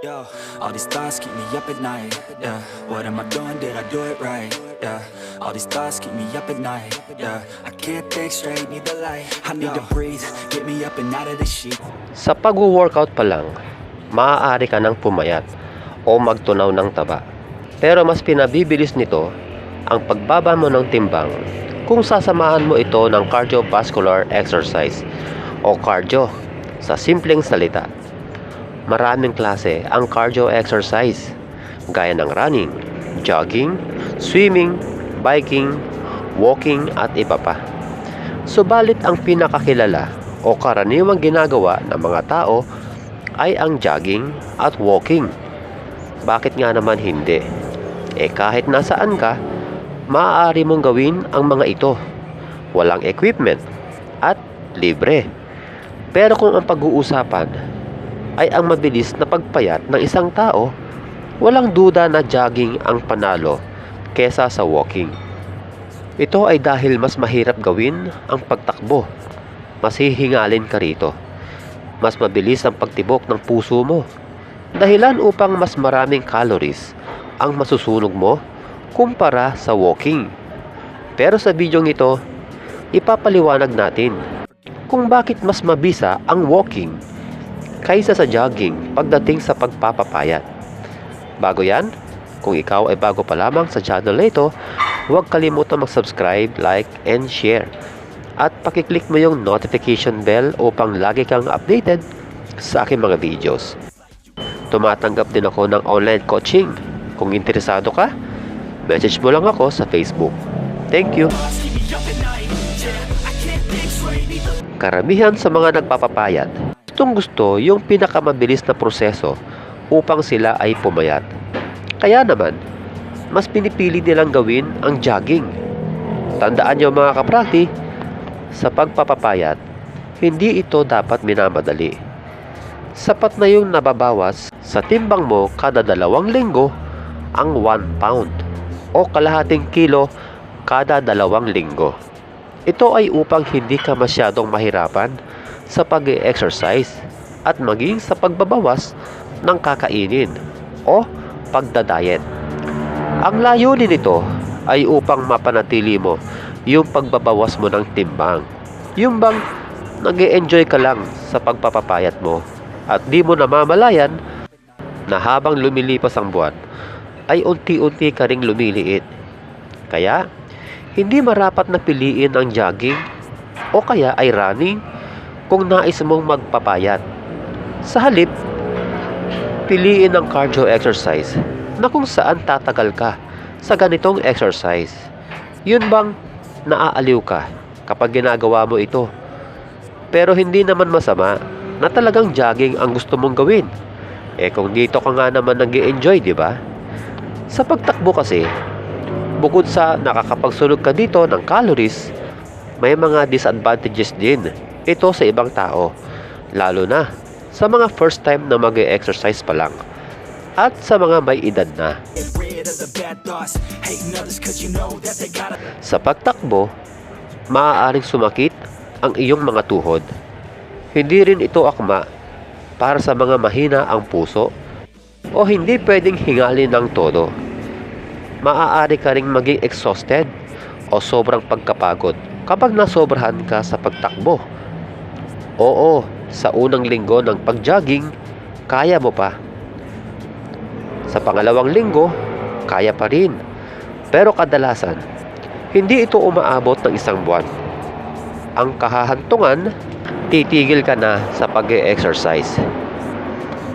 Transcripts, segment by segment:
Yo, all these thoughts keep me up at night. Yeah, what am I doing? Did I do it right? Yeah, all these thoughts keep me up at night. Yeah, I can't think straight, need the light. I need to breathe, get me up and out of this sheet. Sa pag-workout pa lang, maaari ka ng pumayat o magtunaw ng taba. Pero mas pinabibilis nito ang pagbaba mo ng timbang kung sasamahan mo ito ng cardiovascular exercise o cardio sa simpleng salita. Maraming klase ang cardio exercise gaya ng running, jogging, swimming, biking, walking at iba pa. Subalit ang pinakakilala o karaniwang ginagawa ng mga tao ay ang jogging at walking. Bakit nga naman hindi? Kahit nasaan ka, maaari mong gawin ang mga ito. Walang equipment at libre. Pero kung ang pag-uusapan ay ang mabilis na pagpayat ng isang tao, walang duda na jogging ang panalo kesa sa walking. Ito ay dahil mas mahirap gawin ang pagtakbo. Mas hihingalin ka rito. Mas mabilis ang pagtibok ng puso mo. Dahilan upang mas maraming calories ang masusunog mo kumpara sa walking. Pero sa bidyong ito, ipapaliwanag natin kung bakit mas mabisa ang walking kaysa sa jogging pagdating sa pagpapapayat. Bago yan, kung ikaw ay bago pa lamang sa channel na ito, huwag kalimutan mag-subscribe, like, and share. At pakiclick mo yung notification bell upang lagi kang updated sa aking mga videos. Tumatanggap din ako ng online coaching. Kung interesado ka, message mo lang ako sa Facebook. Thank you! Karamihan sa mga nagpapapayat, gusto yung pinakamabilis na proseso upang sila ay pumayat. Kaya naman, mas pinipili nilang gawin ang jogging. Tandaan niyo mga kaprakti, sa pagpapapayat, hindi ito dapat minamadali. Sapat na yung nababawas sa timbang mo kada 2 linggo ang 1 pound o kalahating kilo kada 2 linggo. Ito ay upang hindi ka masyadong mahirapan sa pag-exercise at maging sa pagbabawas ng kakainin o pagdadiet. Ang layunin nito ay upang mapanatili mo yung pagbabawas mo ng timbang. Yung bang nag-e-enjoy ka lang sa pagpapapayat mo at di mo namamalayan na habang lumilipas ang buwan ay unti-unti ka ring lumiliit. Kaya, hindi marapat na piliin ang jogging o kaya ay running kung nais mong magpapayat. Sa halip, piliin ang cardio exercise na kung saan tatagal ka sa ganitong exercise. Yun bang naaaliw ka kapag ginagawa mo ito? Pero hindi naman masama na talagang jogging ang gusto mong gawin. Kung dito ka nga naman nag-e-enjoy, di ba? Sa pagtakbo kasi, bukod sa nakakapagsunog ka dito ng calories, may mga disadvantages din ito sa ibang tao, lalo na sa mga first time na mag-e-exercise pa lang at sa mga may edad na. Sa pagtakbo, maaaring sumakit ang iyong mga tuhod. Hindi rin ito akma para sa mga mahina ang puso o hindi pwedeng hingalin ng todo. Maaari ka ring maging exhausted o sobrang pagkapagod kapag nasobrahan ka sa pagtakbo. Oo, sa unang linggo ng pag-jogging, kaya mo pa. Sa pangalawang linggo, kaya pa rin. Pero kadalasan, hindi ito umaabot ng 1 buwan. Ang kahahantungan, titigil ka na sa pag-e-exercise.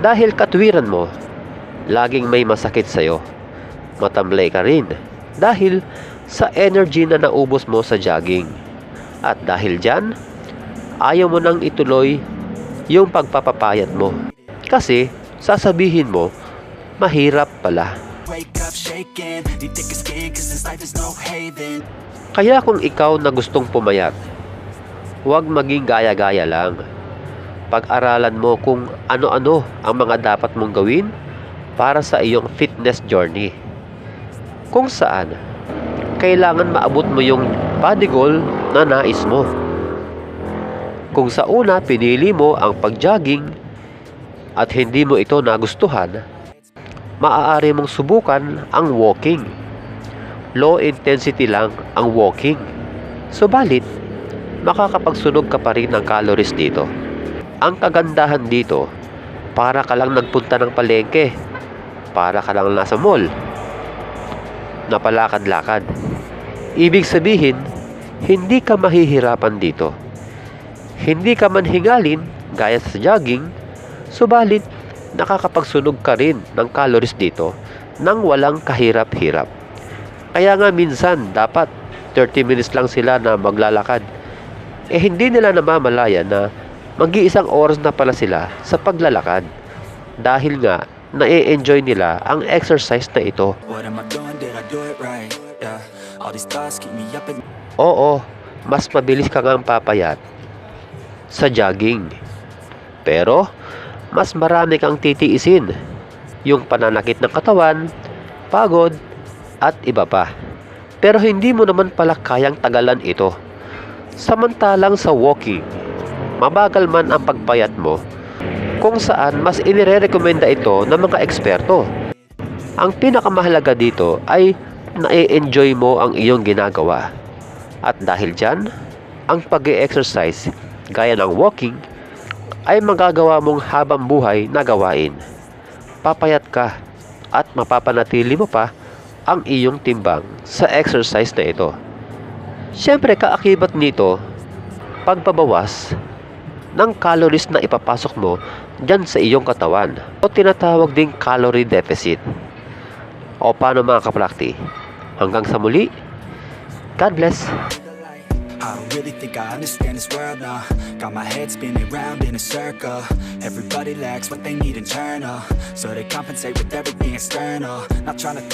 Dahil katwiran mo, laging may masakit sa'yo. Matamlay ka rin dahil sa energy na naubos mo sa jogging. At dahil dyan, ayaw mo nang ituloy yung pagpapapayat mo. Kasi sasabihin mo, mahirap pala. Kaya kung ikaw na gustong pumayat, huwag maging gaya-gaya lang. Pag-aralan mo kung ano-ano ang mga dapat mong gawin para sa iyong fitness journey. Kung saan, kailangan maabot mo yung body goal na nais mo. Kung sa una pinili mo ang pag-jogging, at hindi mo ito nagustuhan, maaari mong subukan ang walking. Low intensity lang ang walking. Subalit, makakapagsunog ka pa rin ng calories dito. Ang kagandahan dito, para ka lang nagpunta ng palengke, para ka lang nasa mall, napalakad-lakad. Ibig sabihin, hindi ka mahihirapan dito. Hindi ka man hingalin gaya sa jogging, subalit nakakapagsunog ka rin ng calories dito nang walang kahirap-hirap. Kaya nga minsan dapat 30 minutes lang sila na maglalakad. Hindi nila namamalaya na mag-iisang oras na pala sila sa paglalakad dahil nga na-enjoy nila ang exercise na ito. What am I doing? Did I do it right? Yeah, all these thoughts keep me up at Oo, mas mabilis ka ngang papayat sa jogging. Pero, mas marami kang titiisin. Yung pananakit ng katawan, pagod, at iba pa. Pero hindi mo naman pala kayang tagalan ito. Samantalang sa walking, mabagal man ang pagpayat mo, kung saan mas inirerekomenda ito ng mga eksperto. Ang pinakamahalaga dito ay na-enjoy mo ang iyong ginagawa. At dahil dyan, ang pag-exercise gaya ng walking ay magagawa mong habang buhay na gawain. Papayat ka at mapapanatili mo pa ang iyong timbang sa exercise na ito. Siyempre, kaakibat nito, pagbabawas ng calories na ipapasok mo dyan sa iyong katawan o tinatawag ding calorie deficit. O paano mga kaprakti? Hanggang sa muli, God bless! I don't really think I understand this world now. Got my head spinning round in a circle. Everybody lacks what they need internal, so they compensate with everything external. Not trying to throw